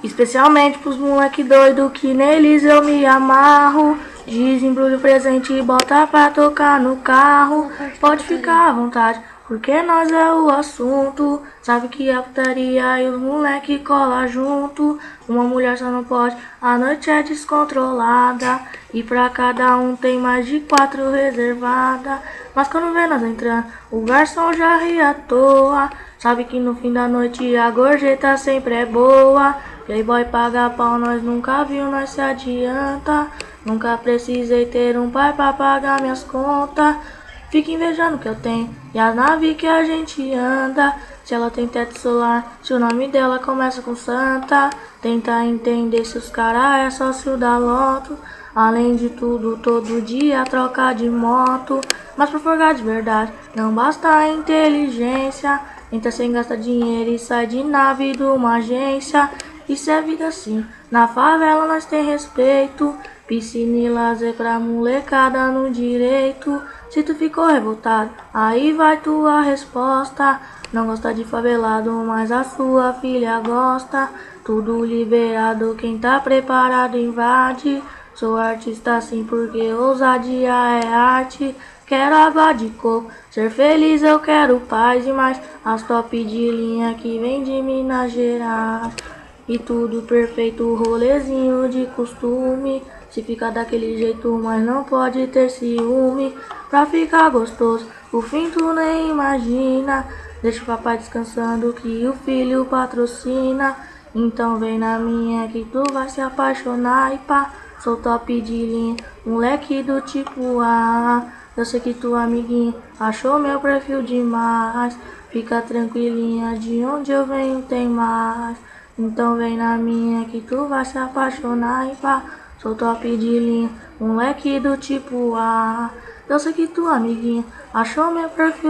Especialmente pros moleque doido que neles eu me amarro. Desembrulha o presente e bota pra tocar no carro. Pode ficar à vontade, porque nós é o assunto. Sabe que a putaria e os moleque cola junto. Uma mulher só não pode, a noite é descontrolada. E pra cada um tem mais de 4 reservada. Mas quando vê nós entrando, o garçom já ri à toa. Sabe que no fim da noite a gorjeta sempre é boa. Playboy paga pau, nós nunca viu, nós se adianta. Nunca precisei ter um pai pra pagar minhas contas. Fica invejando o que eu tenho e as naves que a gente anda. Se ela tem teto solar, se o nome dela começa com Santa. Tenta entender se os cara é sócio da loto. Além de tudo, todo dia troca de moto. Mas pra folgar de verdade, não basta a inteligência. Entra sem gastar dinheiro e sai de nave de uma agência. Isso é vida assim, na favela nós tem respeito. Piscina e lazer pra molecada no direito. Se tu ficou revoltado, aí vai tua resposta. Não gosta de favelado, mas a sua filha gosta. Tudo liberado, quem tá preparado invade. Sou artista sim porque ousadia é arte. Quero água de coco, ser feliz eu quero paz e mais. As top de linha que vem de Minas Gerais. E tudo perfeito, rolezinho de costume. Se fica daquele jeito, mas não pode ter ciúme. Pra ficar gostoso, o fim tu nem imagina. Deixa o papai descansando que o filho patrocina. Então vem na minha que tu vai se apaixonar e pá. Sou top de linha, moleque do tipo A. Eu sei que tua amiguinha achou meu perfil demais. Fica tranquilinha, de onde eu venho tem mais. Então vem na minha que tu vai se apaixonar e pá. Sou top de linha, moleque do tipo A. Eu sei que tua amiguinha achou meu perfil